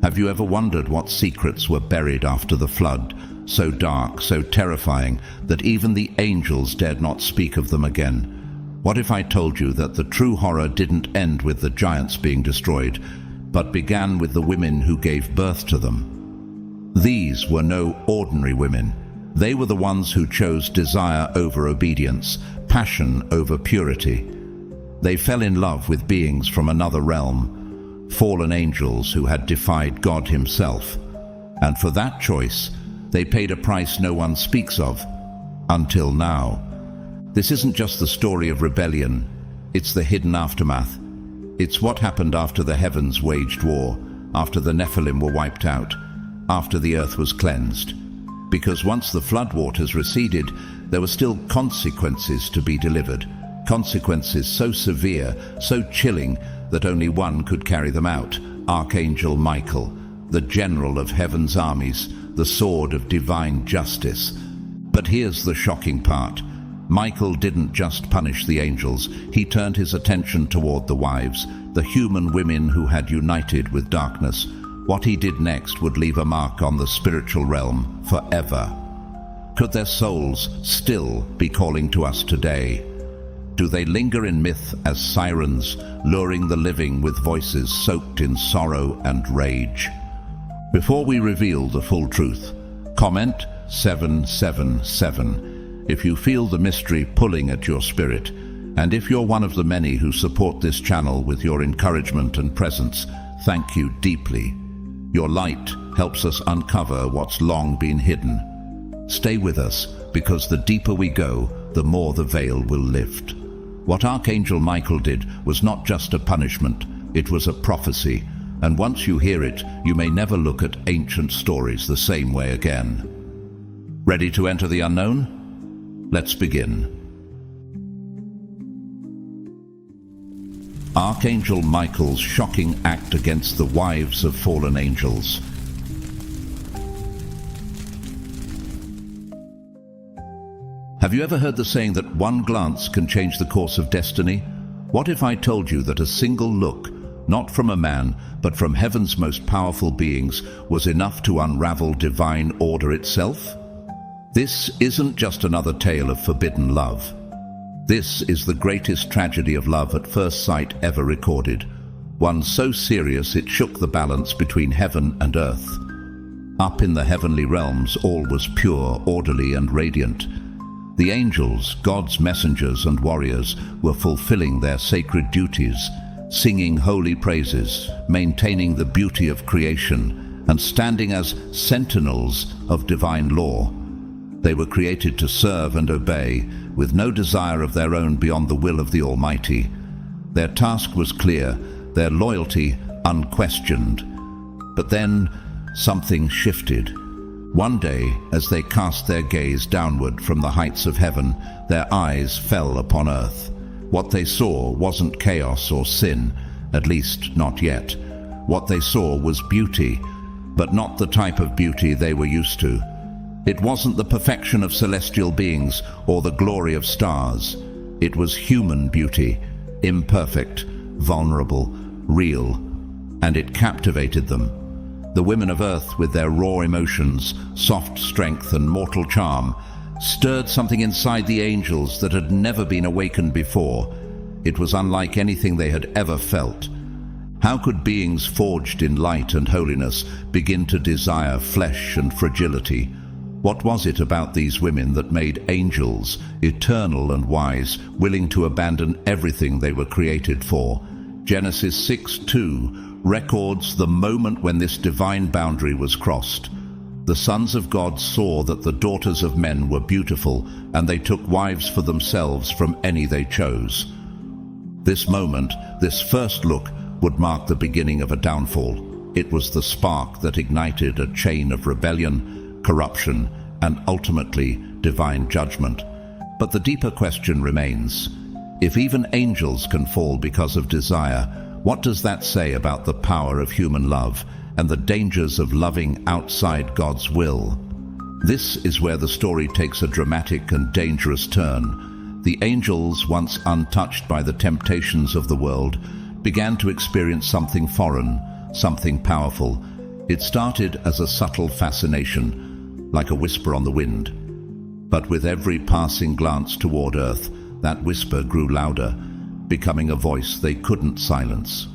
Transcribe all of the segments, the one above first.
Have you ever wondered what secrets were buried after the flood, so dark, so terrifying, that even the angels dared not speak of them again? What if I told you that the true horror didn't end with the giants being destroyed, but began with the women who gave birth to them? These were no ordinary women. They were the ones who chose desire over obedience, passion over purity. They fell in love with beings from another realm, fallen angels who had defied God himself. And for that choice, they paid a price no one speaks of, until now. This isn't just the story of rebellion, it's the hidden aftermath. It's what happened after the heavens waged war, after the Nephilim were wiped out, after the earth was cleansed. Because once the floodwaters receded, there were still consequences to be delivered. Consequences so severe, so chilling, that only one could carry them out: Archangel Michael, the general of heaven's armies, the sword of divine justice. But here's the shocking part. Michael didn't just punish the angels, he turned his attention toward the wives, the human women who had united with darkness. What he did next would leave a mark on the spiritual realm forever. Could their souls still be calling to us today? Do they linger in myth as sirens, luring the living with voices soaked in sorrow and rage? Before we reveal the full truth, comment 777 if you feel the mystery pulling at your spirit, and if you're one of the many who support this channel with your encouragement and presence, thank you deeply. Your light helps us uncover what's long been hidden. Stay with us, because the deeper we go, the more the veil will lift. What Archangel Michael did was not just a punishment, it was a prophecy, and once you hear it, you may never look at ancient stories the same way again. Ready to enter the unknown? Let's begin. Archangel Michael's shocking act against the wives of fallen angels. Have you ever heard the saying that one glance can change the course of destiny? What if I told you that a single look, not from a man, but from heaven's most powerful beings, was enough to unravel divine order itself? This isn't just another tale of forbidden love. This is the greatest tragedy of love at first sight ever recorded, one so serious it shook the balance between heaven and earth. Up in the heavenly realms, all was pure, orderly, and radiant. The angels, God's messengers and warriors, were fulfilling their sacred duties, singing holy praises, maintaining the beauty of creation, and standing as sentinels of divine law. They were created to serve and obey, with no desire of their own beyond the will of the Almighty. Their task was clear, their loyalty unquestioned. But then something shifted. One day, as they cast their gaze downward from the heights of heaven, their eyes fell upon earth. What they saw wasn't chaos or sin, at least not yet. What they saw was beauty, but not the type of beauty they were used to. It wasn't the perfection of celestial beings or the glory of stars. It was human beauty, imperfect, vulnerable, real, and it captivated them. The women of earth, with their raw emotions, soft strength, and mortal charm, stirred something inside the angels that had never been awakened before. It was unlike anything they had ever felt. How could beings forged in light and holiness begin to desire flesh and fragility? What was it about these women that made angels, eternal and wise, willing to abandon everything they were created for? Genesis 6:2 records the moment when this divine boundary was crossed. The sons of God saw that the daughters of men were beautiful, and they took wives for themselves from any they chose. This moment, this first look, would mark the beginning of a downfall. It was the spark that ignited a chain of rebellion, corruption, and ultimately divine judgment. But the deeper question remains: if even angels can fall because of desire, what does that say about the power of human love and the dangers of loving outside God's will? This is where the story takes a dramatic and dangerous turn. The angels, once untouched by the temptations of the world, began to experience something foreign, something powerful. It started as a subtle fascination, like a whisper on the wind. But with every passing glance toward Earth, that whisper grew louder, becoming a voice they couldn't silence.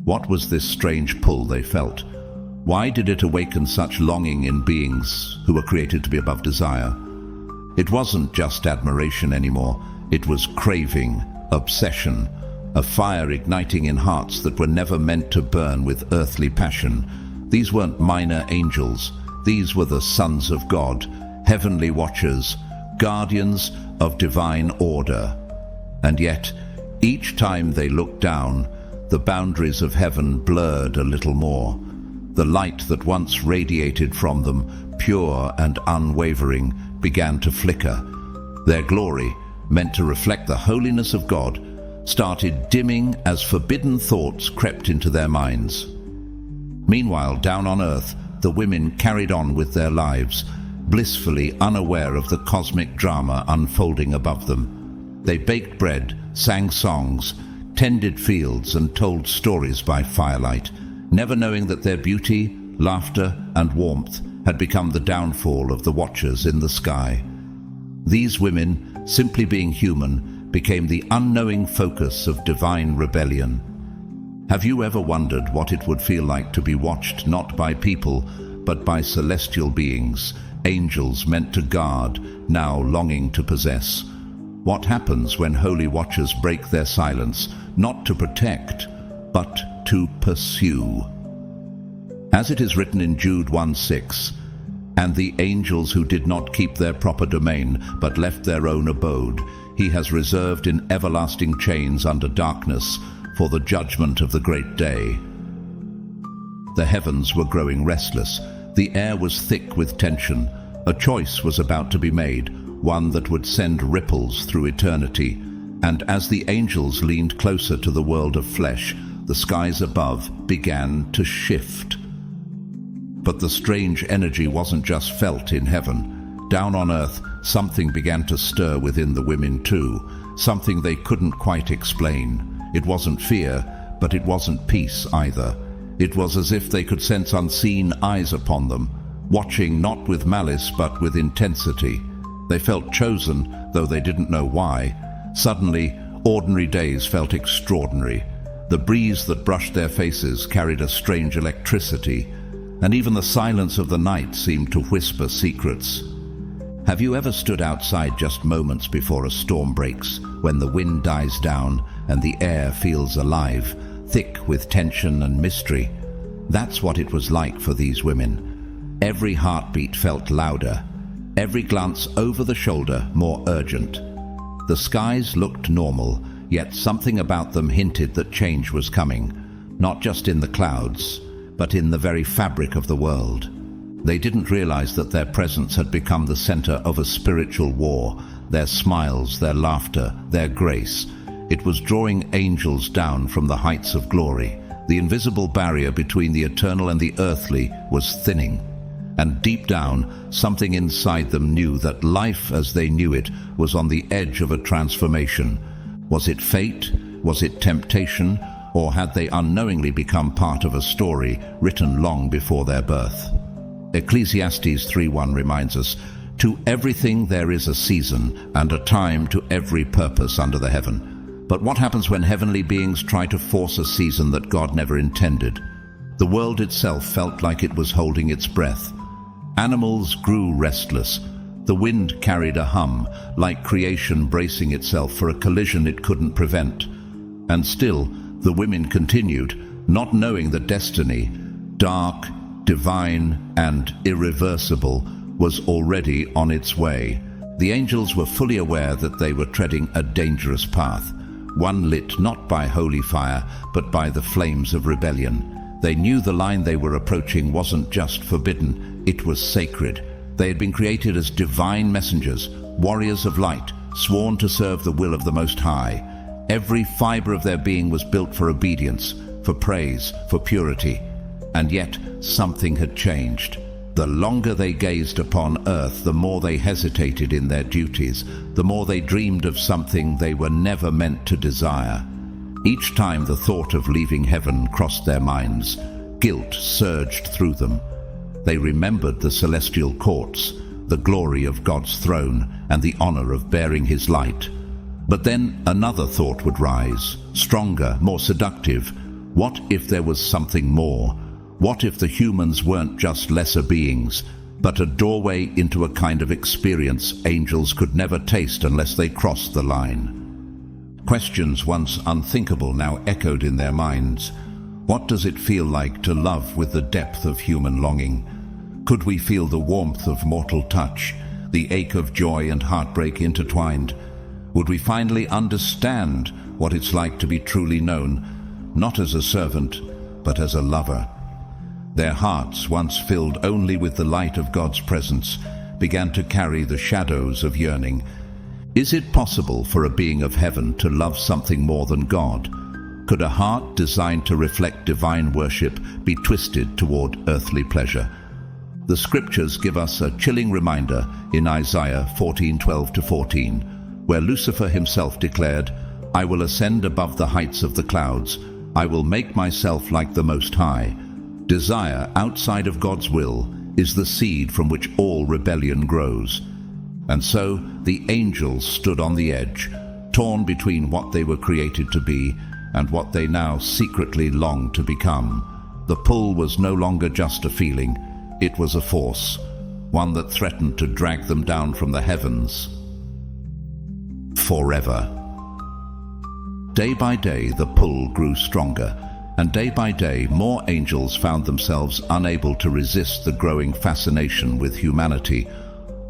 What was this strange pull they felt? Why did it awaken such longing in beings who were created to be above desire? It wasn't just admiration anymore. It was craving, obsession, a fire igniting in hearts that were never meant to burn with earthly passion. These weren't minor angels. These were the sons of God, heavenly watchers, guardians of divine order. And yet, each time they looked down, the boundaries of heaven blurred a little more. The light that once radiated from them, pure and unwavering, began to flicker. Their glory, meant to reflect the holiness of God, started dimming as forbidden thoughts crept into their minds. Meanwhile, down on Earth, the women carried on with their lives, blissfully unaware of the cosmic drama unfolding above them. They baked bread, sang songs, tended fields, and told stories by firelight, never knowing that their beauty, laughter, and warmth had become the downfall of the watchers in the sky. These women, simply being human, became the unknowing focus of divine rebellion. Have you ever wondered what it would feel like to be watched not by people, but by celestial beings, angels meant to guard, now longing to possess? What happens when holy watchers break their silence, not to protect, but to pursue? As it is written in Jude 1:6, "And the angels who did not keep their proper domain, but left their own abode, he has reserved in everlasting chains under darkness, for the judgment of the great day." The heavens were growing restless. The air was thick with tension. A choice was about to be made, one that would send ripples through eternity. And as the angels leaned closer to the world of flesh, the skies above began to shift. But the strange energy wasn't just felt in heaven. Down on Earth, something began to stir within the women too, something they couldn't quite explain. It wasn't fear, but it wasn't peace either. It was as if they could sense unseen eyes upon them, watching not with malice but with intensity. They felt chosen, though they didn't know why. Suddenly, ordinary days felt extraordinary. The breeze that brushed their faces carried a strange electricity, and even the silence of the night seemed to whisper secrets. Have you ever stood outside just moments before a storm breaks, when the wind dies down and the air feels alive, thick with tension and mystery? That's what it was like for these women. Every heartbeat felt louder, every glance over the shoulder more urgent. The skies looked normal, yet something about them hinted that change was coming, not just in the clouds, but in the very fabric of the world. They didn't realize that their presence had become the center of a spiritual war, their smiles, their laughter, their grace. It was drawing angels down from the heights of glory. The invisible barrier between the eternal and the earthly was thinning. And deep down, something inside them knew that life as they knew it was on the edge of a transformation. Was it fate? Was it temptation? Or had they unknowingly become part of a story written long before their birth? Ecclesiastes 3:1 reminds us, "To everything there is a season, and a time to every purpose under the heaven." But what happens when heavenly beings try to force a season that God never intended? The world itself felt like it was holding its breath. Animals grew restless. The wind carried a hum, like creation bracing itself for a collision it couldn't prevent. And still, the women continued, not knowing that destiny, dark, divine, and irreversible, was already on its way. The angels were fully aware that they were treading a dangerous path, one lit not by holy fire, but by the flames of rebellion. They knew the line they were approaching wasn't just forbidden, it was sacred. They had been created as divine messengers, warriors of light, sworn to serve the will of the Most High. Every fiber of their being was built for obedience, for praise, for purity. And yet, something had changed. The longer they gazed upon earth, the more they hesitated in their duties, the more they dreamed of something they were never meant to desire. Each time the thought of leaving heaven crossed their minds, Guilt surged through them. They remembered the celestial courts, the glory of God's throne, and the honor of bearing his light. But then another thought would rise, stronger, more seductive. What if there was something more? What if the humans weren't just lesser beings, but a doorway into a kind of experience angels could never taste unless they crossed the line? Questions once unthinkable now echoed in their minds. What does it feel like to love with the depth of human longing? Could we feel the warmth of mortal touch, the ache of joy and heartbreak intertwined? Would we finally understand what it's like to be truly known, not as a servant, but as a lover? Their hearts, once filled only with the light of God's presence, began to carry the shadows of yearning. Is it possible for a being of heaven to love something more than God? Could a heart designed to reflect divine worship be twisted toward earthly pleasure? The scriptures give us a chilling reminder in Isaiah 14:12-14, where Lucifer himself declared, "I will ascend above the heights of the clouds. I will make myself like the Most High." Desire outside of God's will is the seed from which all rebellion grows. And so the angels stood on the edge, torn between what they were created to be and what they now secretly longed to become. The pull was no longer just a feeling, it was a force, one that threatened to drag them down from the heavens forever. Day by day the pull grew stronger, and day by day more angels found themselves unable to resist the growing fascination with humanity.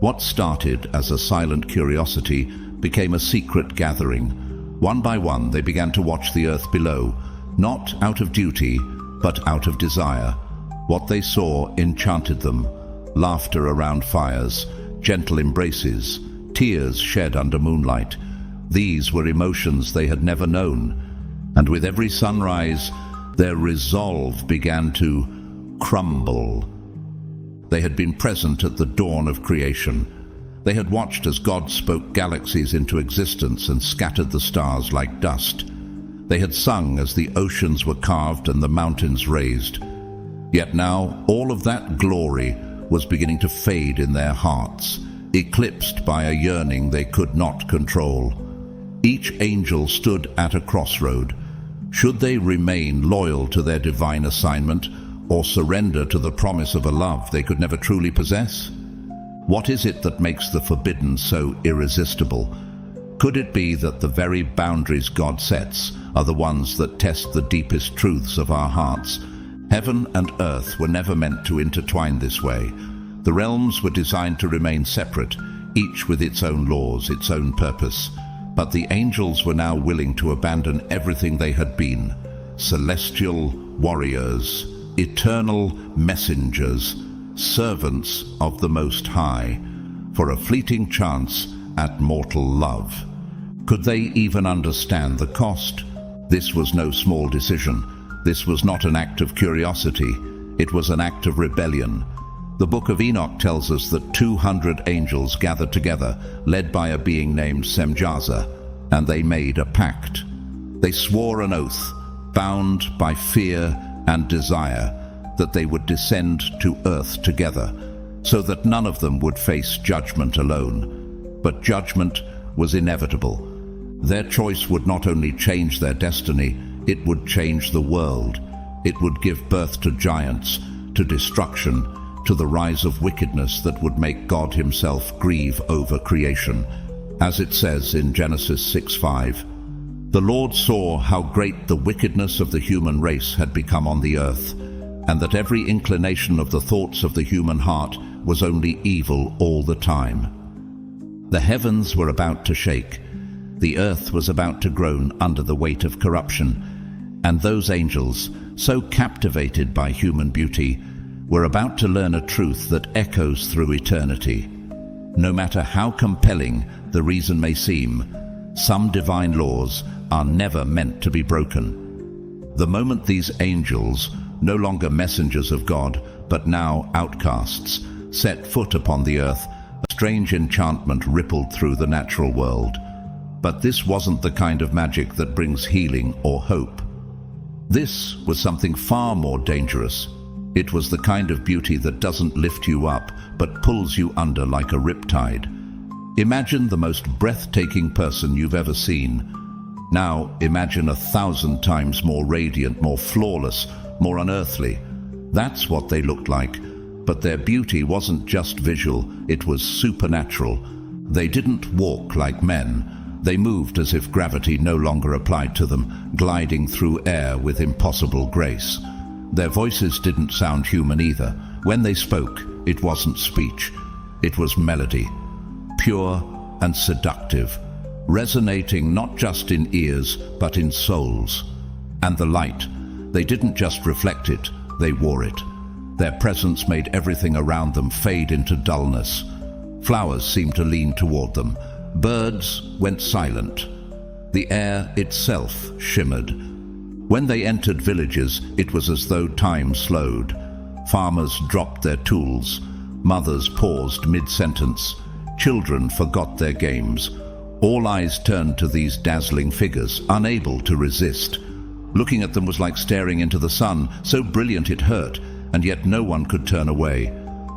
What started as a silent curiosity became a secret gathering. One by one they began to watch the earth below, not out of duty, but out of desire. What they saw enchanted them: laughter around fires, gentle embraces, tears shed under moonlight. These were emotions they had never known, and with every sunrise, their resolve began to crumble. They had been present at the dawn of creation. They had watched as God spoke galaxies into existence and scattered the stars like dust. They had sung as the oceans were carved and the mountains raised. Yet now all of that glory was beginning to fade in their hearts, eclipsed by a yearning they could not control. Each angel stood at a crossroad. Should they remain loyal to their divine assignment, or surrender to the promise of a love they could never truly possess? What is it that makes the forbidden so irresistible? Could it be that the very boundaries God sets are the ones that test the deepest truths of our hearts? Heaven and earth were never meant to intertwine this way. The realms were designed to remain separate, each with its own laws, its own purpose. But the angels were now willing to abandon everything they had been: celestial warriors, eternal messengers, servants of the Most High, for a fleeting chance at mortal love. Could they even understand the cost? This was no small decision. This was not an act of curiosity. It was an act of rebellion. The book of Enoch tells us that 200 angels gathered together, led by a being named Semjaza, and they made a pact. They swore an oath, bound by fear and desire, that they would descend to earth together, so that none of them would face judgment alone. But judgment was inevitable. Their choice would not only change their destiny, it would change the world. It would give birth to giants, to destruction, to the rise of wickedness that would make God himself grieve over creation. As it says in Genesis 6:5, "The Lord saw how great the wickedness of the human race had become on the earth, and that every inclination of the thoughts of the human heart was only evil all the time." The heavens were about to shake. The earth was about to groan under the weight of corruption, and those angels, so captivated by human beauty, were about to learn a truth that echoes through eternity. No matter how compelling the reason may seem, some divine laws are never meant to be broken. The moment these angels, no longer messengers of God, but now outcasts, set foot upon the earth, a strange enchantment rippled through the natural world. But this wasn't the kind of magic that brings healing or hope. This was something far more dangerous. It was the kind of beauty that doesn't lift you up, but pulls you under like a riptide. Imagine the most breathtaking person you've ever seen. Now imagine 1,000 times more radiant, more flawless, more unearthly. That's what they looked like. But their beauty wasn't just visual, it was supernatural. They didn't walk like men. They moved as if gravity no longer applied to them, gliding through air with impossible grace. Their voices didn't sound human either. When they spoke, it wasn't speech. It was melody, pure and seductive, resonating not just in ears, but in souls. And the light, they didn't just reflect it, they wore it. Their presence made everything around them fade into dullness. Flowers seemed to lean toward them. Birds went silent. The air itself shimmered. When they entered villages, it was as though time slowed. Farmers dropped their tools. Mothers paused mid-sentence. Children forgot their games. All eyes turned to these dazzling figures, unable to resist. Looking at them was like staring into the sun, so brilliant it hurt, and yet no one could turn away.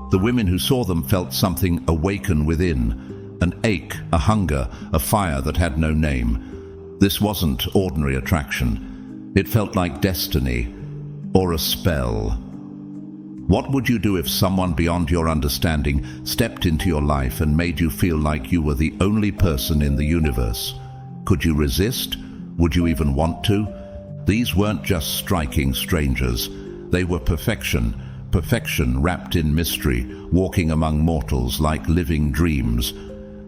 The women who saw them felt something awaken within. An ache, a hunger, a fire that had no name. This wasn't ordinary attraction. It felt like destiny, or a spell. What would you do if someone beyond your understanding stepped into your life and made you feel like you were the only person in the universe? Could you resist? Would you even want to? These weren't just striking strangers. They were perfection, perfection wrapped in mystery, walking among mortals like living dreams.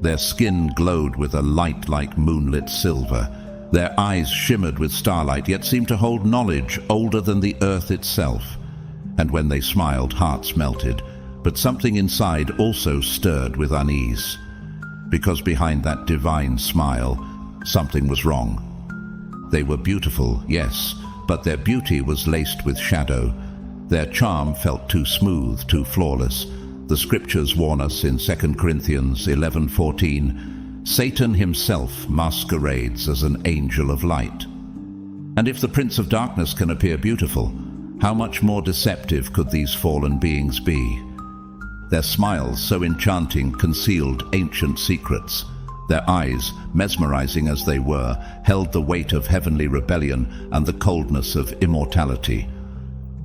Their skin glowed with a light like moonlit silver. Their eyes shimmered with starlight, yet seemed to hold knowledge older than the earth itself. And when they smiled, hearts melted, but something inside also stirred with unease. Because behind that divine smile, something was wrong. They were beautiful, yes, but their beauty was laced with shadow. Their charm felt too smooth, too flawless. The scriptures warn us in 2 Corinthians 11:14, Satan himself masquerades as an angel of light. And if the Prince of Darkness can appear beautiful, how much more deceptive could these fallen beings be? Their smiles, so enchanting, concealed ancient secrets. Their eyes, mesmerizing as they were, held the weight of heavenly rebellion and the coldness of immortality.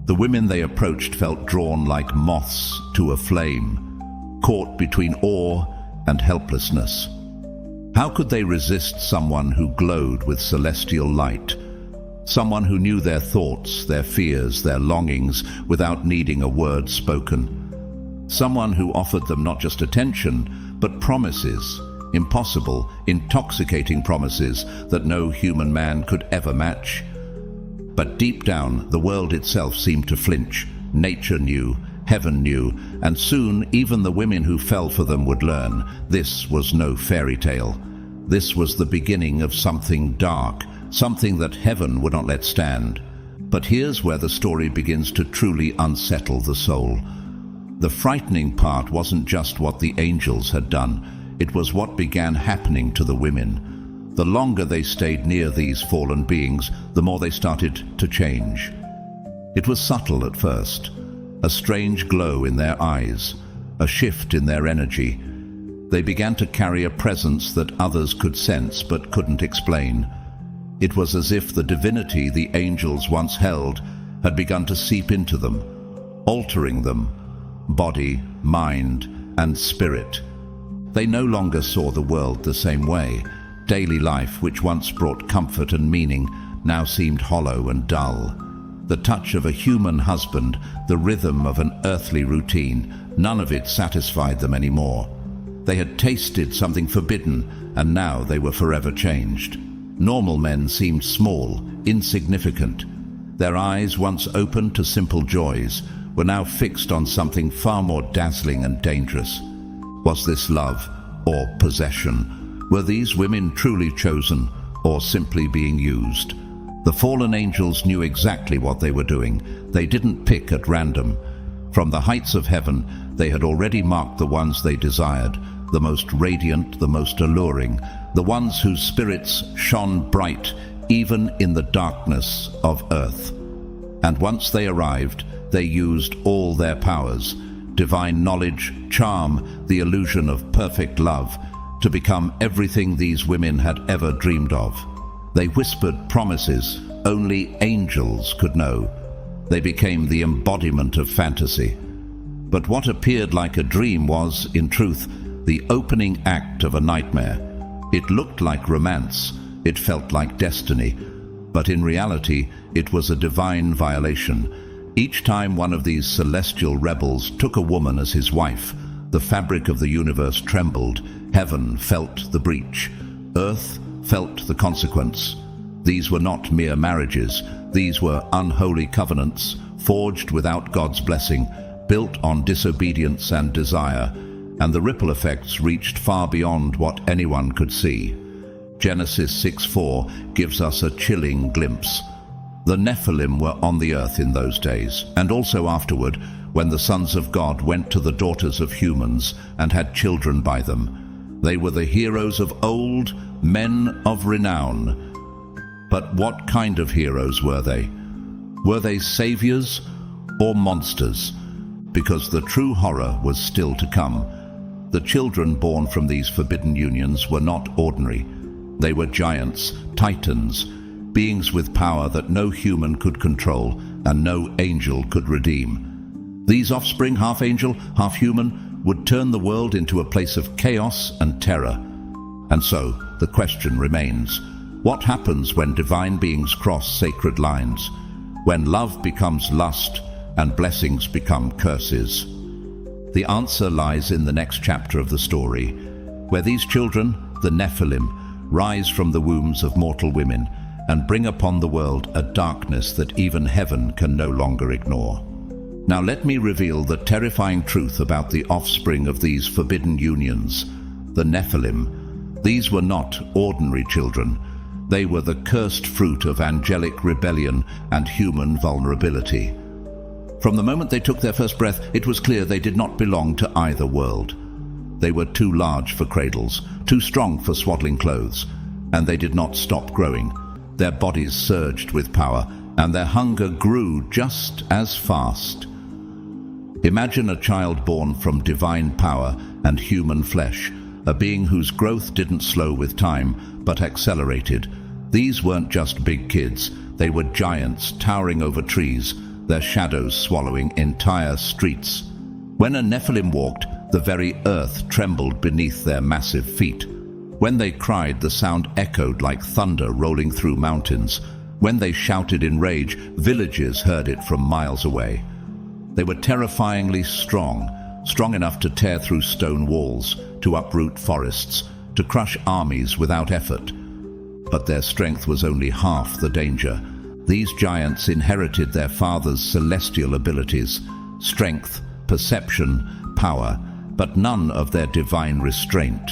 The women they approached felt drawn like moths to a flame, caught between awe and helplessness. How could they resist someone who glowed with celestial light? Someone who knew their thoughts, their fears, their longings without needing a word spoken. Someone who offered them not just attention, but promises, impossible, intoxicating promises that no human man could ever match. But deep down, the world itself seemed to flinch. Nature knew, heaven knew, and soon even the women who fell for them would learn. This was no fairy tale. This was the beginning of something dark, something that heaven would not let stand. But here's where the story begins to truly unsettle the soul. The frightening part wasn't just what the angels had done, it was what began happening to the women. The longer they stayed near these fallen beings, the more they started to change. It was subtle at first, a strange glow in their eyes, a shift in their energy. They began to carry a presence that others could sense but couldn't explain. It was as if the divinity the angels once held had begun to seep into them, altering them, body, mind, and spirit. They no longer saw the world the same way. Daily life, which once brought comfort and meaning, now seemed hollow and dull. The touch of a human husband, the rhythm of an earthly routine, none of it satisfied them anymore. They had tasted something forbidden, and now they were forever changed. Normal men seemed small, insignificant. Their eyes, once open to simple joys, were now fixed on something far more dazzling and dangerous. Was this love or possession? Were these women truly chosen, or simply being used? The fallen angels knew exactly what they were doing. They didn't pick at random. From the heights of heaven, they had already marked the ones they desired, the most radiant, the most alluring, the ones whose spirits shone bright even in the darkness of earth. And once they arrived, they used all their powers, divine knowledge, charm, the illusion of perfect love, to become everything these women had ever dreamed of. They whispered promises only angels could know. They became the embodiment of fantasy. But what appeared like a dream was, in truth, the opening act of a nightmare. It looked like romance, it felt like destiny, but in reality it was a divine violation. Each time one of these celestial rebels took a woman as his wife, the fabric of the universe trembled, heaven felt the breach, earth felt the consequence. These were not mere marriages, these were unholy covenants, forged without God's blessing, built on disobedience and desire, and the ripple effects reached far beyond what anyone could see. Genesis 6:4 gives us a chilling glimpse. The Nephilim were on the earth in those days, and also afterward, when the sons of God went to the daughters of humans and had children by them. They were the heroes of old, men of renown. But what kind of heroes were they? Were they saviors or monsters? Because the true horror was still to come. The children born from these forbidden unions were not ordinary. They were giants, titans, beings with power that no human could control and no angel could redeem. These offspring, half angel, half human, would turn the world into a place of chaos and terror. And so, the question remains, what happens when divine beings cross sacred lines? When love becomes lust and blessings become curses? The answer lies in the next chapter of the story, where these children, the Nephilim, rise from the wombs of mortal women and bring upon the world a darkness that even heaven can no longer ignore. Now let me reveal the terrifying truth about the offspring of these forbidden unions, the Nephilim. These were not ordinary children. They were the cursed fruit of angelic rebellion and human vulnerability. From the moment they took their first breath, it was clear they did not belong to either world. They were too large for cradles, too strong for swaddling clothes, and they did not stop growing. Their bodies surged with power, and their hunger grew just as fast. Imagine a child born from divine power and human flesh, a being whose growth didn't slow with time, but accelerated. These weren't just big kids, they were giants towering over trees, their shadows swallowing entire streets. When a Nephilim walked, the very earth trembled beneath their massive feet. When they cried, the sound echoed like thunder rolling through mountains. When they shouted in rage, villages heard it from miles away. They were terrifyingly strong, strong enough to tear through stone walls, to uproot forests, to crush armies without effort. But their strength was only half the danger. These giants inherited their father's celestial abilities, strength, perception, power, but none of their divine restraint.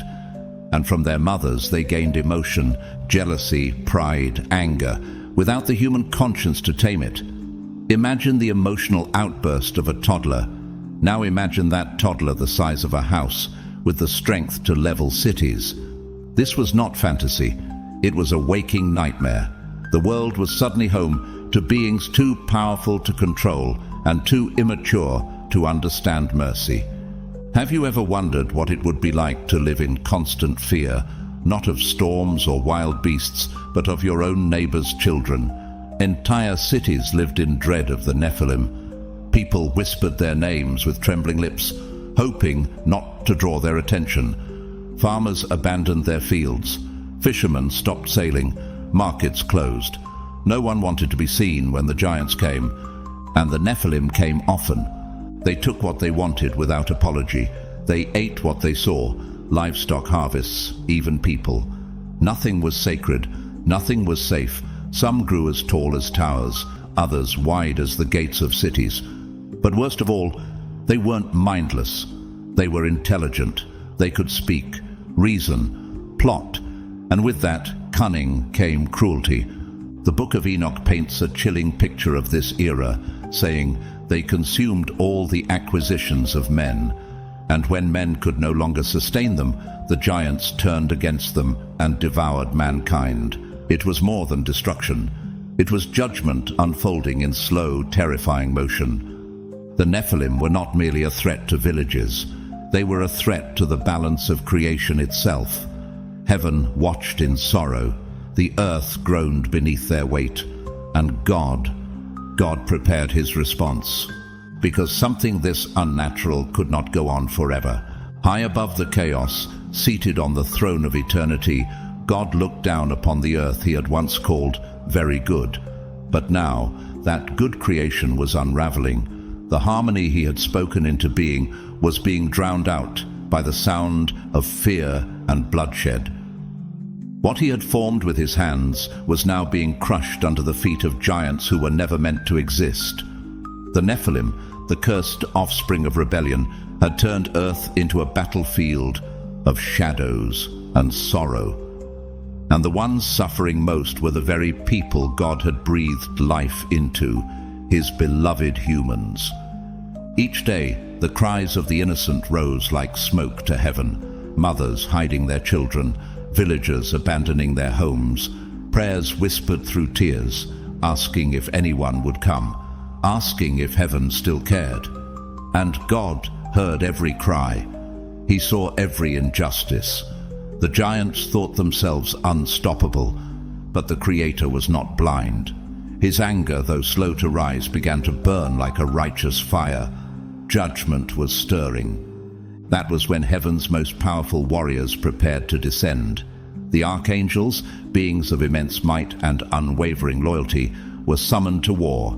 And from their mothers they gained emotion, jealousy, pride, anger, without the human conscience to tame it. Imagine the emotional outburst of a toddler. Now imagine that toddler the size of a house, with the strength to level cities. This was not fantasy, it was a waking nightmare. The world was suddenly home to beings too powerful to control and too immature to understand mercy. Have you ever wondered what it would be like to live in constant fear, not of storms or wild beasts, but of your own neighbor's children? Entire cities lived in dread of the Nephilim. People whispered their names with trembling lips, hoping not to draw their attention. Farmers abandoned their fields. Fishermen stopped sailing. Markets closed. No one wanted to be seen when the giants came, and the Nephilim came often. They took what they wanted without apology. They ate what they saw, livestock harvests, even people. Nothing was sacred, nothing was safe. Some grew as tall as towers, others wide as the gates of cities. But worst of all, they weren't mindless. They were intelligent. They could speak, reason, plot, and with that, cunning came cruelty. The Book of Enoch paints a chilling picture of this era, saying, "They consumed all the acquisitions of men, and when men could no longer sustain them, the giants turned against them and devoured mankind." It was more than destruction. It was judgment unfolding in slow, terrifying motion. The Nephilim were not merely a threat to villages. They were a threat to the balance of creation itself. Heaven watched in sorrow. The earth groaned beneath their weight. And God prepared his response. Because something this unnatural could not go on forever. High above the chaos, seated on the throne of eternity, God looked down upon the earth he had once called very good. But now, that good creation was unraveling. The harmony he had spoken into being was being drowned out by the sound of fear and bloodshed. What he had formed with his hands was now being crushed under the feet of giants who were never meant to exist. The Nephilim, the cursed offspring of rebellion, had turned earth into a battlefield of shadows and sorrow. And the ones suffering most were the very people God had breathed life into, his beloved humans. Each day, the cries of the innocent rose like smoke to heaven, mothers hiding their children, villagers abandoning their homes, prayers whispered through tears, asking if anyone would come, asking if heaven still cared. And God heard every cry. He saw every injustice. The giants thought themselves unstoppable, but the Creator was not blind. His anger, though slow to rise, began to burn like a righteous fire. Judgment was stirring. That was when heaven's most powerful warriors prepared to descend. The archangels, beings of immense might and unwavering loyalty, were summoned to war.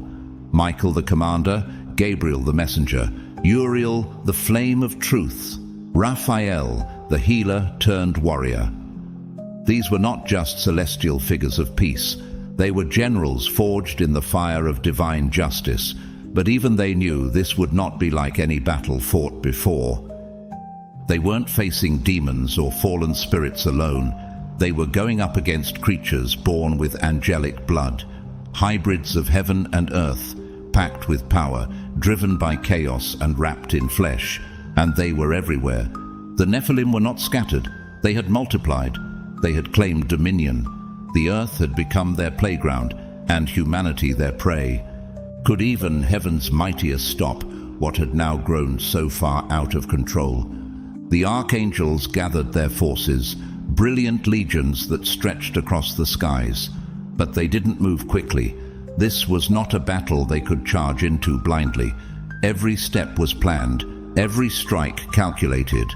Michael the commander, Gabriel the messenger, Uriel the flame of truth, Raphael the healer turned warrior. These were not just celestial figures of peace. They were generals forged in the fire of divine justice. But even they knew this would not be like any battle fought before. They weren't facing demons or fallen spirits alone. They were going up against creatures born with angelic blood, hybrids of heaven and earth, packed with power, driven by chaos and wrapped in flesh. And they were everywhere. The Nephilim were not scattered. They had multiplied. They had claimed dominion. The earth had become their playground, and humanity their prey. Could even heaven's mightiest stop what had now grown so far out of control? The archangels gathered their forces, brilliant legions that stretched across the skies. But they didn't move quickly. This was not a battle they could charge into blindly. Every step was planned, every strike calculated.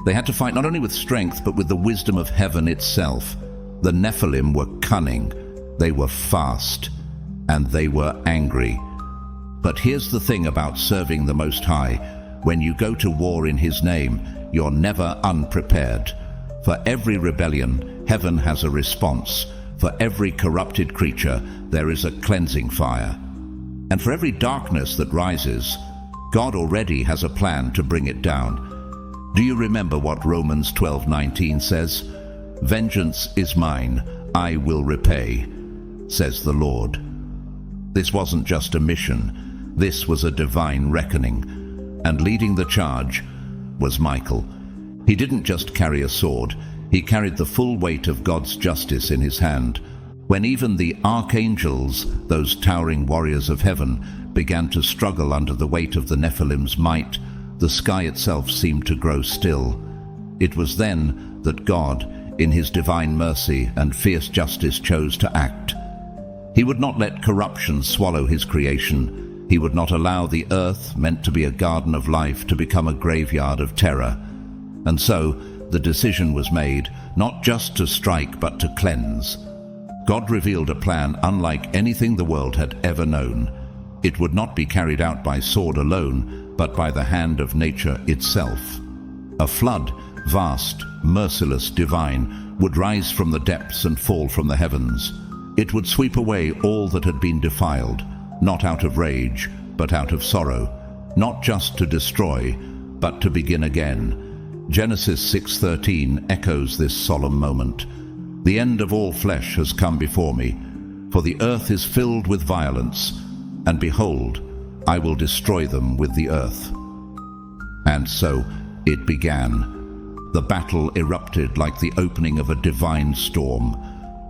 They had to fight not only with strength, but with the wisdom of heaven itself. The Nephilim were cunning, they were fast, and they were angry. But here's the thing about serving the Most High. When you go to war in His name, you're never unprepared. For every rebellion, heaven has a response. For every corrupted creature, there is a cleansing fire. And for every darkness that rises, God already has a plan to bring it down. Do you remember what Romans 12:19 says? "Vengeance is mine, I will repay, says the Lord." This wasn't just a mission. This was a divine reckoning. And leading the charge was Michael. He didn't just carry a sword. He carried the full weight of God's justice in his hand. When even the archangels, those towering warriors of heaven, began to struggle under the weight of the Nephilim's might, the sky itself seemed to grow still. It was then that God, in his divine mercy and fierce justice, chose to act. He would not let corruption swallow his creation. He would not allow the earth, meant to be a garden of life, to become a graveyard of terror. And so, the decision was made, not just to strike, but to cleanse. God revealed a plan unlike anything the world had ever known. It would not be carried out by sword alone, but by the hand of nature itself. A flood, vast, merciless, divine, would rise from the depths and fall from the heavens. It would sweep away all that had been defiled, not out of rage, but out of sorrow, not just to destroy, but to begin again. Genesis 6:13 echoes this solemn moment. "The end of all flesh has come before me, for the earth is filled with violence, and behold, I will destroy them with the earth." And so it began. The battle erupted like the opening of a divine storm.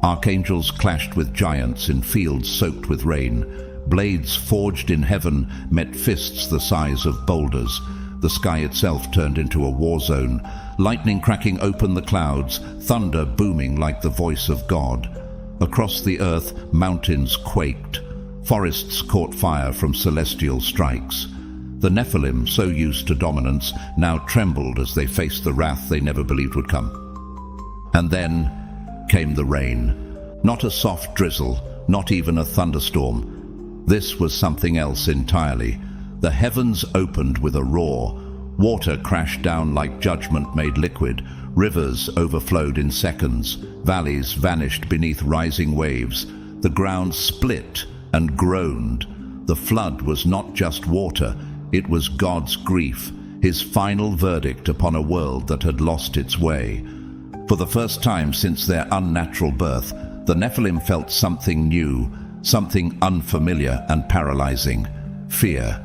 Archangels clashed with giants in fields soaked with rain. Blades forged in heaven met fists the size of boulders. The sky itself turned into a war zone, lightning cracking open the clouds, thunder booming like the voice of God. Across the earth, mountains quaked. Forests caught fire from celestial strikes. The Nephilim, so used to dominance, now trembled as they faced the wrath they never believed would come. And then came the rain. Not a soft drizzle, not even a thunderstorm. This was something else entirely. The heavens opened with a roar. Water crashed down like judgment made liquid. Rivers overflowed in seconds. Valleys vanished beneath rising waves. The ground split and groaned. The flood was not just water, it was God's grief, his final verdict upon a world that had lost its way. For the first time since their unnatural birth, the Nephilim felt something new, something unfamiliar and paralyzing: fear.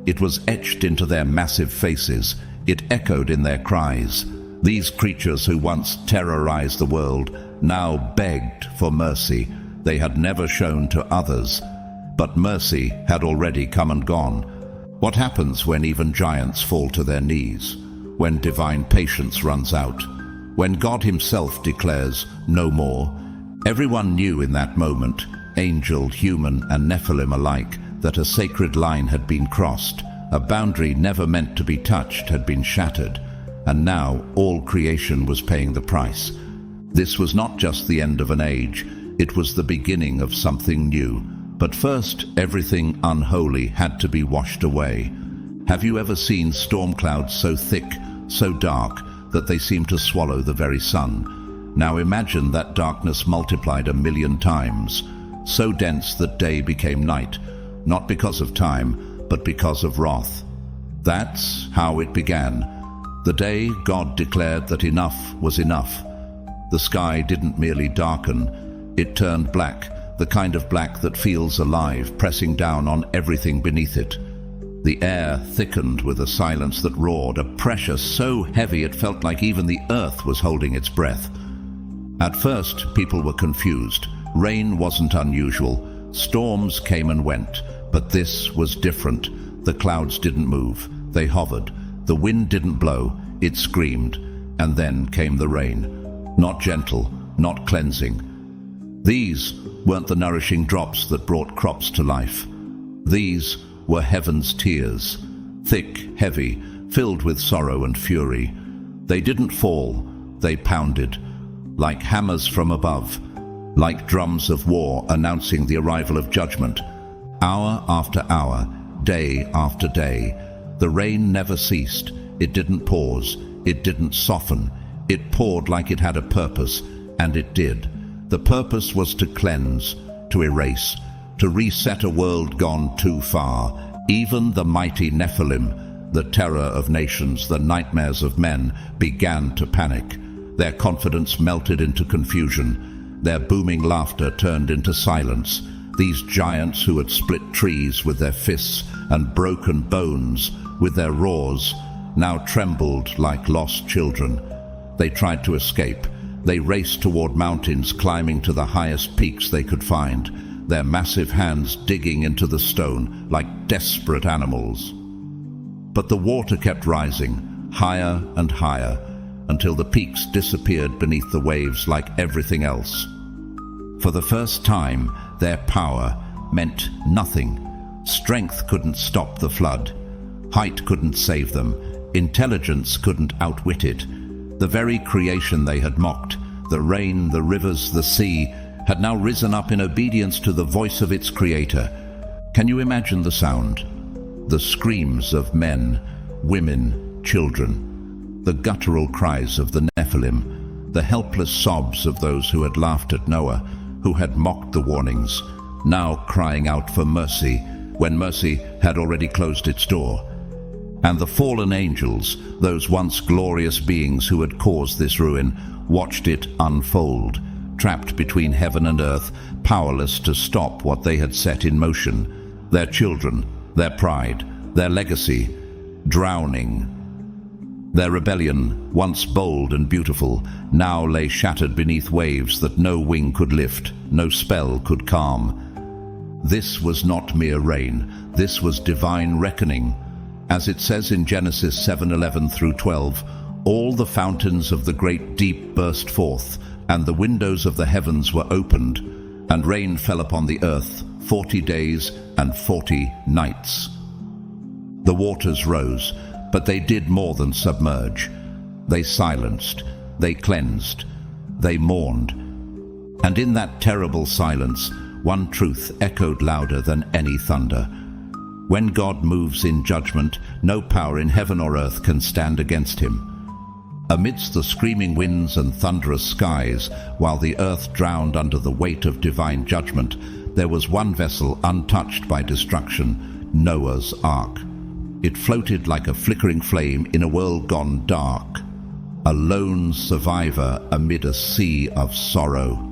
It was etched into their massive faces. It echoed in their cries. These creatures who once terrorized the world now begged for mercy they had never shown to others. But mercy had already come and gone. What happens when even giants fall to their knees? When divine patience runs out? When God himself declares no more? Everyone knew in that moment, angel, human, and Nephilim alike, that a sacred line had been crossed. A boundary never meant to be touched had been shattered, and now all creation was paying the price. This was not just the end of an age, it was the beginning of something new. But first, everything unholy had to be washed away. Have you ever seen storm clouds so thick, so dark, that they seem to swallow the very sun? Now imagine that darkness multiplied 1,000,000 times, so dense that day became night, not because of time, but because of wrath. That's how it began. The day God declared that enough was enough. The sky didn't merely darken, it turned black, the kind of black that feels alive, pressing down on everything beneath it. The air thickened with a silence that roared, a pressure so heavy it felt like even the earth was holding its breath. At first, people were confused. Rain wasn't unusual. Storms came and went, but this was different. The clouds didn't move, they hovered. The wind didn't blow, it screamed. And then came the rain. Not gentle, not cleansing. These weren't the nourishing drops that brought crops to life. These were heaven's tears, thick, heavy, filled with sorrow and fury. They didn't fall, they pounded, like hammers from above, like drums of war announcing the arrival of judgment. Hour after hour, day after day, the rain never ceased. It didn't pause, it didn't soften. It poured like it had a purpose, and it did. The purpose was to cleanse, to erase, to reset a world gone too far. Even the mighty Nephilim, the terror of nations, the nightmares of men, began to panic. Their confidence melted into confusion. Their booming laughter turned into silence. These giants who had split trees with their fists and broken bones with their roars now trembled like lost children. They tried to escape. They raced toward mountains, climbing to the highest peaks they could find, their massive hands digging into the stone like desperate animals. But the water kept rising, higher and higher, until the peaks disappeared beneath the waves like everything else. For the first time, their power meant nothing. Strength couldn't stop the flood. Height couldn't save them. Intelligence couldn't outwit it. The very creation they had mocked, the rain, the rivers, the sea, had now risen up in obedience to the voice of its creator. Can you imagine the sound? The screams of men, women, children. The guttural cries of the Nephilim. The helpless sobs of those who had laughed at Noah, who had mocked the warnings, now crying out for mercy when mercy had already closed its door. And the fallen angels, those once glorious beings who had caused this ruin, watched it unfold, trapped between heaven and earth, powerless to stop what they had set in motion. Their children, their pride, their legacy, drowning. Their rebellion, once bold and beautiful, now lay shattered beneath waves that no wing could lift, no spell could calm. This was not mere rain, this was divine reckoning. As it says in Genesis 7:11 through 12, all the fountains of the great deep burst forth, and the windows of the heavens were opened, and rain fell upon the earth 40 days and 40 nights. The waters rose, but they did more than submerge. They silenced, they cleansed, they mourned. And in that terrible silence, one truth echoed louder than any thunder. When God moves in judgment, no power in heaven or earth can stand against him. Amidst the screaming winds and thunderous skies, while the earth drowned under the weight of divine judgment, there was one vessel untouched by destruction, Noah's Ark. It floated like a flickering flame in a world gone dark, a lone survivor amid a sea of sorrow.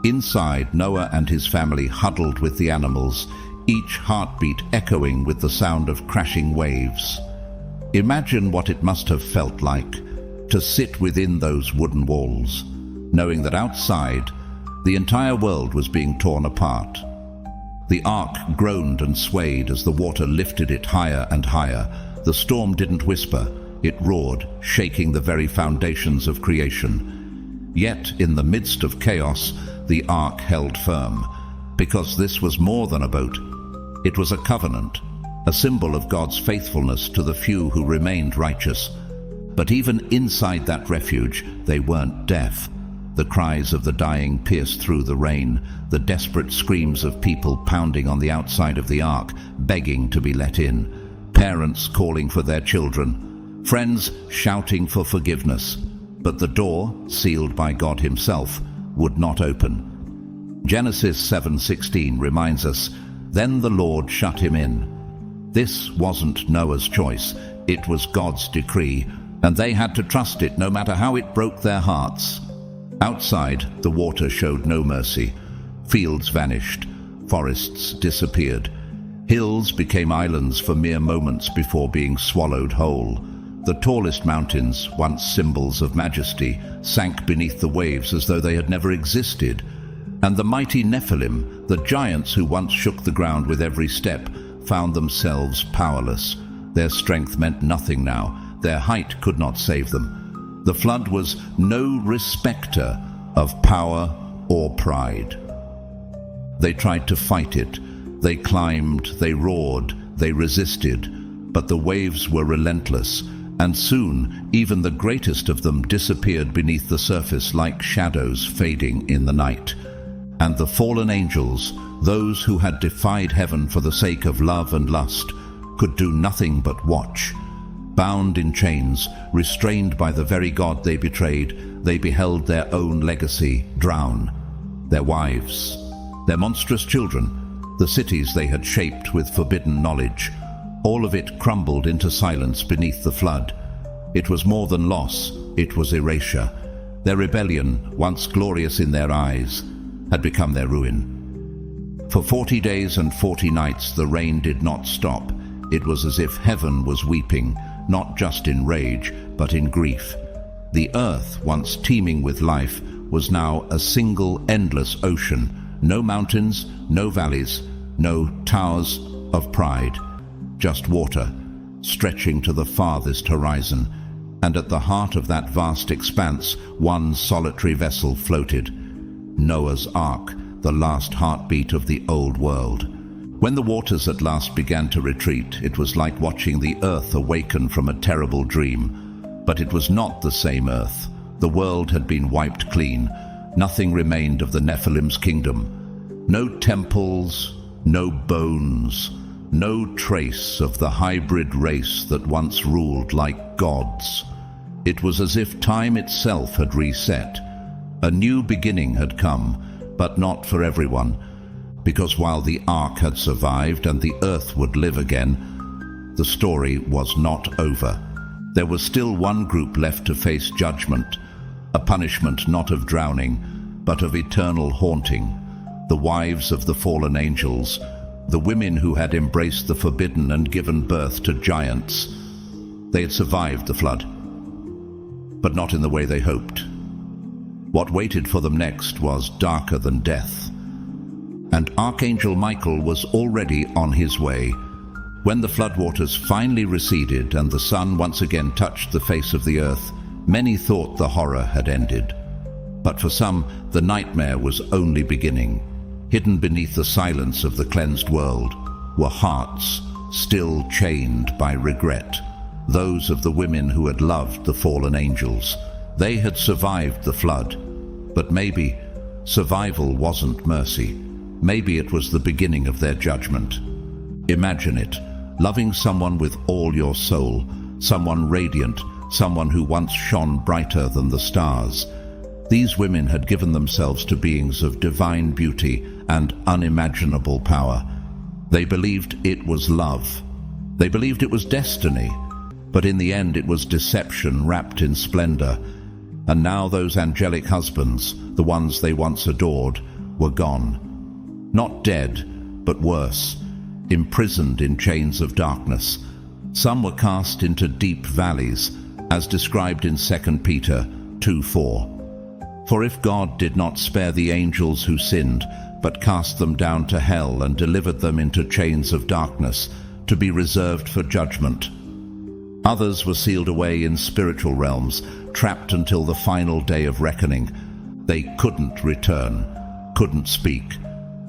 Inside, Noah and his family huddled with the animals, each heartbeat echoing with the sound of crashing waves. Imagine what it must have felt like to sit within those wooden walls, knowing that outside, the entire world was being torn apart. The ark groaned and swayed as the water lifted it higher and higher. The storm didn't whisper, it roared, shaking the very foundations of creation. Yet, in the midst of chaos, the ark held firm, because this was more than a boat. It was a covenant, a symbol of God's faithfulness to the few who remained righteous. But even inside that refuge, they weren't deaf. The cries of the dying pierced through the rain, the desperate screams of people pounding on the outside of the ark, begging to be let in, parents calling for their children, friends shouting for forgiveness. But the door, sealed by God himself, would not open. Genesis 7:16 reminds us, "Then the Lord shut him in." This wasn't Noah's choice, it was God's decree, and they had to trust it no matter how it broke their hearts. Outside, the water showed no mercy. Fields vanished, forests disappeared. Hills became islands for mere moments before being swallowed whole. The tallest mountains, once symbols of majesty, sank beneath the waves as though they had never existed. And the mighty Nephilim, the giants who once shook the ground with every step, found themselves powerless. Their strength meant nothing now. Their height could not save them. The flood was no respecter of power or pride. They tried to fight it. They climbed, they roared, they resisted, but the waves were relentless, and soon even the greatest of them disappeared beneath the surface like shadows fading in the night. And the fallen angels, those who had defied heaven for the sake of love and lust, could do nothing but watch. Bound in chains, restrained by the very God they betrayed, they beheld their own legacy drown. Their wives, their monstrous children, the cities they had shaped with forbidden knowledge, all of it crumbled into silence beneath the flood. It was more than loss, it was erasure. Their rebellion, once glorious in their eyes, had become their ruin. For 40 days and 40 nights the rain did not stop. It was as if heaven was weeping, not just in rage, but in grief. The earth, once teeming with life, was now a single endless ocean. No mountains, no valleys, no towers of pride. Just water, stretching to the farthest horizon. And at the heart of that vast expanse, one solitary vessel floated. Noah's Ark, the last heartbeat of the old world. When the waters at last began to retreat, it was like watching the earth awaken from a terrible dream. But it was not the same earth. The world had been wiped clean. Nothing remained of the Nephilim's kingdom. No temples, no bones, no trace of the hybrid race that once ruled like gods. It was as if time itself had reset. A new beginning had come, but not for everyone. Because while the ark had survived and the earth would live again, the story was not over. There was still one group left to face judgment, a punishment not of drowning, but of eternal haunting. The wives of the fallen angels, the women who had embraced the forbidden and given birth to giants. They had survived the flood, but not in the way they hoped. What waited for them next was darker than death. And Archangel Michael was already on his way. When the floodwaters finally receded and the sun once again touched the face of the earth, many thought the horror had ended. But for some, the nightmare was only beginning. Hidden beneath the silence of the cleansed world were hearts still chained by regret, those of the women who had loved the fallen angels. They had survived the flood, but maybe survival wasn't mercy. Maybe it was the beginning of their judgment. Imagine it, loving someone with all your soul, someone radiant, someone who once shone brighter than the stars. These women had given themselves to beings of divine beauty and unimaginable power. They believed it was love. They believed it was destiny. But in the end it was deception wrapped in splendor. And now those angelic husbands, the ones they once adored, were gone. Not dead, but worse, imprisoned in chains of darkness. Some were cast into deep valleys, as described in 2 Peter 2:4. For if God did not spare the angels who sinned, but cast them down to hell and delivered them into chains of darkness, to be reserved for judgment. Others were sealed away in spiritual realms, trapped until the final day of reckoning. They couldn't return, couldn't speak,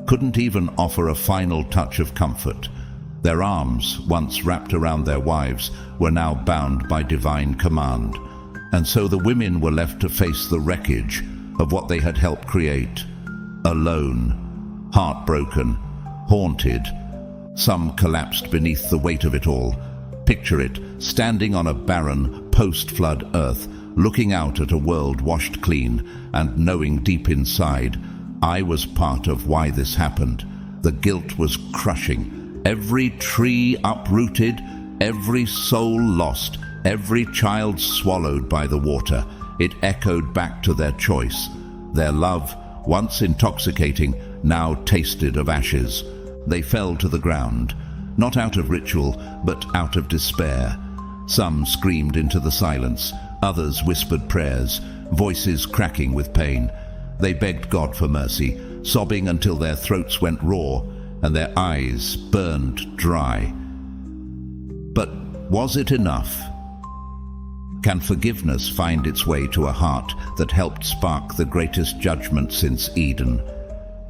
couldn't even offer a final touch of comfort. Their arms, once wrapped around their wives, were now bound by divine command. And so the women were left to face the wreckage of what they had helped create. Alone, heartbroken, haunted. Some collapsed beneath the weight of it all. Picture it, standing on a barren, post-flood earth, looking out at a world washed clean, and knowing deep inside, I was part of why this happened. The guilt was crushing. Every tree uprooted, every soul lost, every child swallowed by the water. It echoed back to their choice. Their love, once intoxicating, now tasted of ashes. They fell to the ground, not out of ritual, but out of despair. Some screamed into the silence, others whispered prayers, voices cracking with pain. They begged God for mercy, sobbing until their throats went raw and their eyes burned dry. But was it enough? Can forgiveness find its way to a heart that helped spark the greatest judgment since Eden?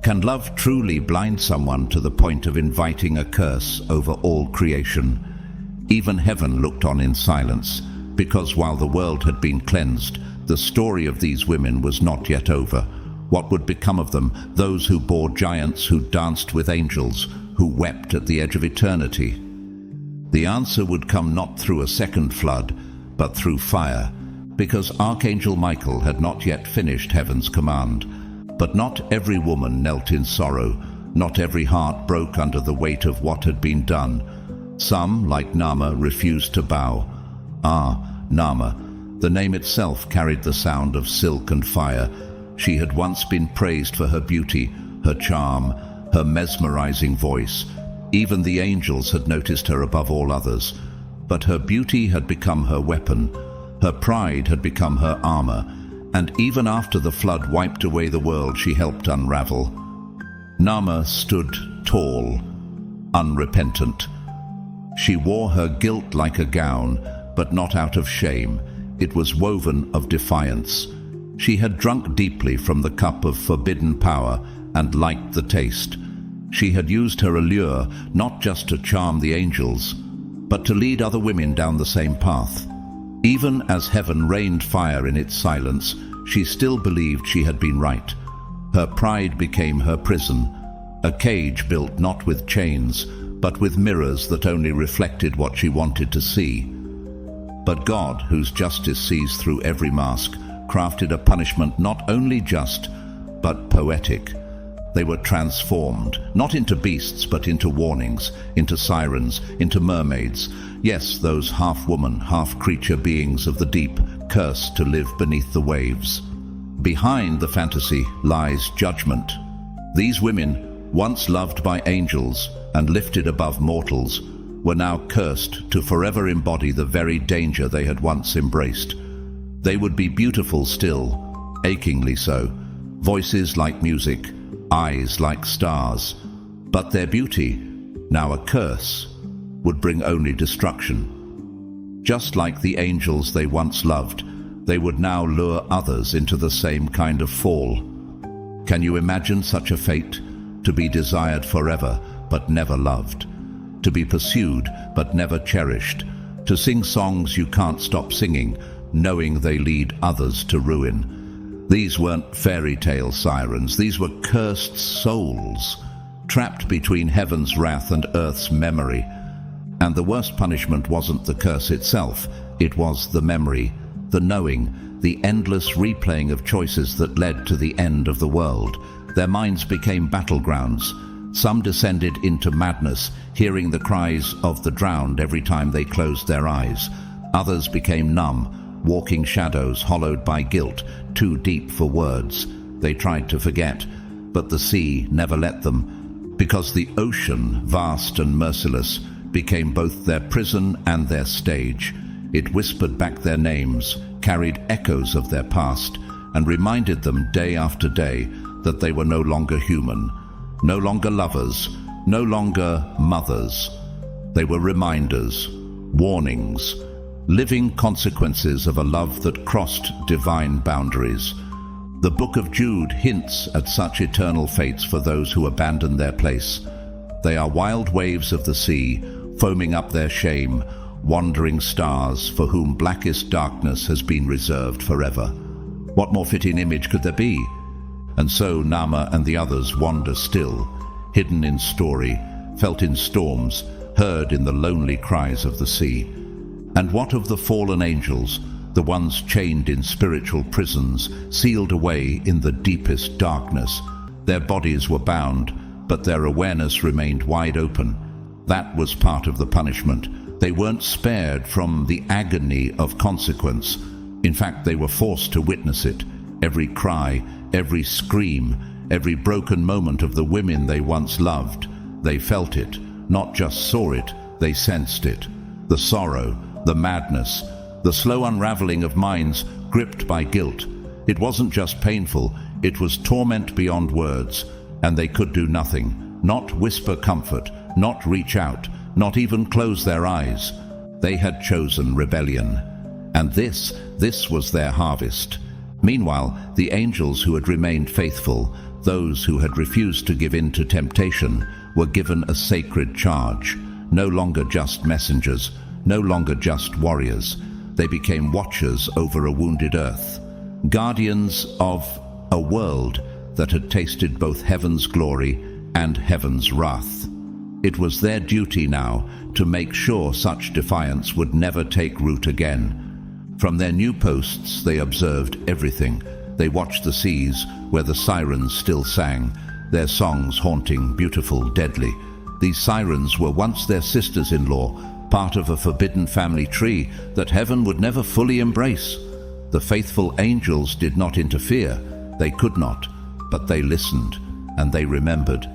Can love truly blind someone to the point of inviting a curse over all creation? Even heaven looked on in silence, because while the world had been cleansed, the story of these women was not yet over. What would become of them, those who bore giants, who danced with angels, who wept at the edge of eternity? The answer would come not through a second flood, but through fire, because Archangel Michael had not yet finished heaven's command. But not every woman knelt in sorrow, not every heart broke under the weight of what had been done. Some, like Naamah, refused to bow. Naamah, the name itself carried the sound of silk and fire. She had once been praised for her beauty, her charm, her mesmerizing voice. Even the angels had noticed her above all others. But her beauty had become her weapon, her pride had become her armor, and even after the flood wiped away the world she helped unravel, Naamah stood tall, unrepentant. She wore her guilt like a gown, but not out of shame. It was woven of defiance. She had drunk deeply from the cup of forbidden power and liked the taste. She had used her allure not just to charm the angels, but to lead other women down the same path. Even as heaven rained fire in its silence, she still believed she had been right. Her pride became her prison, a cage built not with chains, but with mirrors that only reflected what she wanted to see. But God, whose justice sees through every mask, crafted a punishment not only just, but poetic. They were transformed, not into beasts, but into warnings, into sirens, into mermaids. Yes, those half-woman, half-creature beings of the deep, cursed to live beneath the waves. Behind the fantasy lies judgment. These women, once loved by angels and lifted above mortals, were now cursed to forever embody the very danger they had once embraced. They would be beautiful still, achingly so, voices like music, eyes like stars, but their beauty, now a curse, would bring only destruction. Just like the angels they once loved, they would now lure others into the same kind of fall. Can you imagine such a fate? To be desired forever, but never loved. To be pursued, but never cherished. To sing songs you can't stop singing, knowing they lead others to ruin. These weren't fairy tale sirens, these were cursed souls, trapped between heaven's wrath and earth's memory. And the worst punishment wasn't the curse itself, it was the memory, the knowing, the endless replaying of choices that led to the end of the world. Their minds became battlegrounds. Some descended into madness, hearing the cries of the drowned every time they closed their eyes. Others became numb, walking shadows hollowed by guilt, too deep for words. They tried to forget, but the sea never let them, because the ocean, vast and merciless, became both their prison and their stage. It whispered back their names, carried echoes of their past, and reminded them day after day that they were no longer human, no longer lovers, no longer mothers. They were reminders, warnings, living consequences of a love that crossed divine boundaries. The book of Jude hints at such eternal fates for those who abandon their place. They are wild waves of the sea, foaming up their shame, wandering stars for whom blackest darkness has been reserved forever. What more fitting image could there be? And so Nama and the others wander still, hidden in story, felt in storms, heard in the lonely cries of the sea. And what of the fallen angels, the ones chained in spiritual prisons, sealed away in the deepest darkness? Their bodies were bound, but their awareness remained wide open. That was part of the punishment. They weren't spared from the agony of consequence. In fact, they were forced to witness it. Every cry, every scream, every broken moment of the women they once loved. They felt it, not just saw it, they sensed it. The sorrow, the madness, the slow unraveling of minds gripped by guilt. It wasn't just painful, it was torment beyond words, and they could do nothing, not whisper comfort, not reach out, not even close their eyes. They had chosen rebellion, and this was their harvest. Meanwhile, the angels who had remained faithful, those who had refused to give in to temptation, were given a sacred charge. No longer just messengers, no longer just warriors. They became watchers over a wounded earth, guardians of a world that had tasted both heaven's glory and heaven's wrath. It was their duty now to make sure such defiance would never take root again. From their new posts they observed everything. They watched the seas where the sirens still sang, their songs haunting, beautiful, deadly. These sirens were once their sisters-in-law, part of a forbidden family tree that heaven would never fully embrace. The faithful angels did not interfere. They could not, but they listened, and they remembered.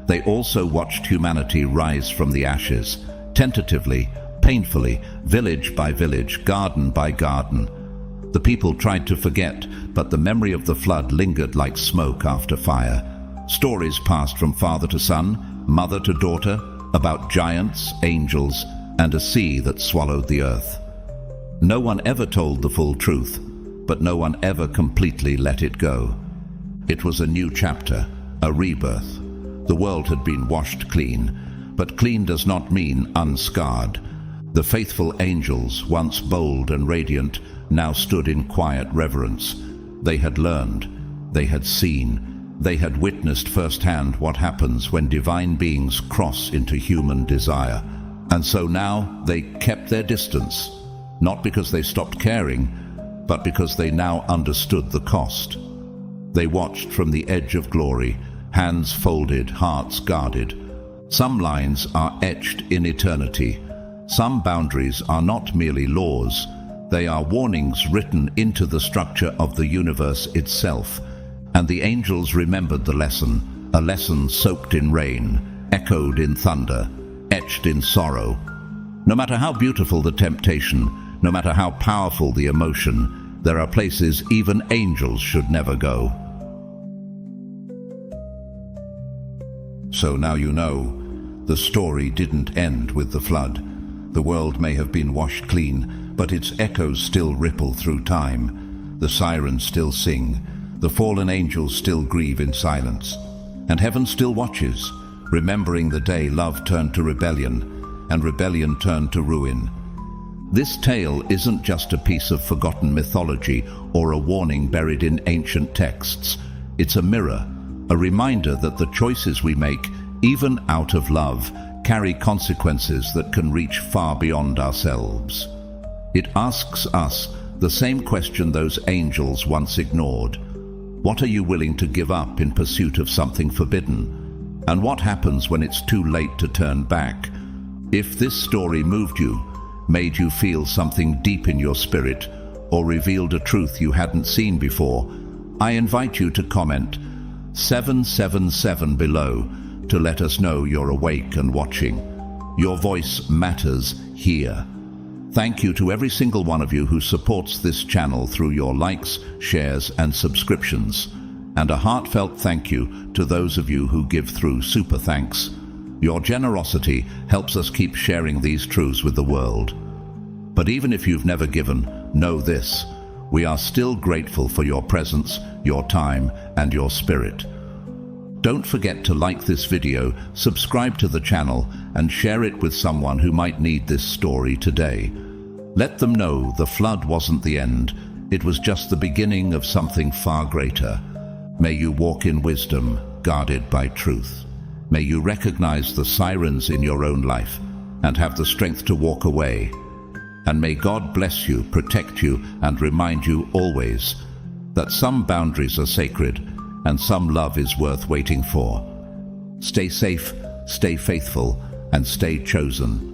They also watched humanity rise from the ashes, tentatively, painfully, village by village, garden by garden. The people tried to forget, but the memory of the flood lingered like smoke after fire. Stories passed from father to son, mother to daughter, about giants, angels, and a sea that swallowed the earth. No one ever told the full truth, but no one ever completely let it go. It was a new chapter, a rebirth. The world had been washed clean, but clean does not mean unscarred. The faithful angels, once bold and radiant, now stood in quiet reverence. They had learned, they had seen, they had witnessed firsthand what happens when divine beings cross into human desire. And so now they kept their distance, not because they stopped caring, but because they now understood the cost. They watched from the edge of glory, hands folded, hearts guarded. Some lines are etched in eternity. Some boundaries are not merely laws, they are warnings written into the structure of the universe itself. And the angels remembered the lesson, a lesson soaked in rain, echoed in thunder, etched in sorrow. No matter how beautiful the temptation, no matter how powerful the emotion, there are places even angels should never go. So now you know, the story didn't end with the flood. The world may have been washed clean, but its echoes still ripple through time. The sirens still sing, the fallen angels still grieve in silence, and heaven still watches, remembering the day love turned to rebellion, and rebellion turned to ruin. This tale isn't just a piece of forgotten mythology or a warning buried in ancient texts. It's a mirror, a reminder that the choices we make, even out of love, carry consequences that can reach far beyond ourselves. It asks us the same question those angels once ignored. What are you willing to give up in pursuit of something forbidden? And what happens when it's too late to turn back? If this story moved you, made you feel something deep in your spirit, or revealed a truth you hadn't seen before, I invite you to comment 777 below to let us know you're awake and watching. Your voice matters here. Thank you to every single one of you who supports this channel through your likes, shares, and subscriptions. And a heartfelt thank you to those of you who give through super thanks. Your generosity helps us keep sharing these truths with the world. But even if you've never given, know this: we are still grateful for your presence, your time, and your spirit. Don't forget to like this video, subscribe to the channel, and share it with someone who might need this story today. Let them know the flood wasn't the end, it was just the beginning of something far greater. May you walk in wisdom, guarded by truth. May you recognize the sirens in your own life and have the strength to walk away. And may God bless you, protect you, and remind you always that some boundaries are sacred and some love is worth waiting for. Stay safe, stay faithful, and stay chosen.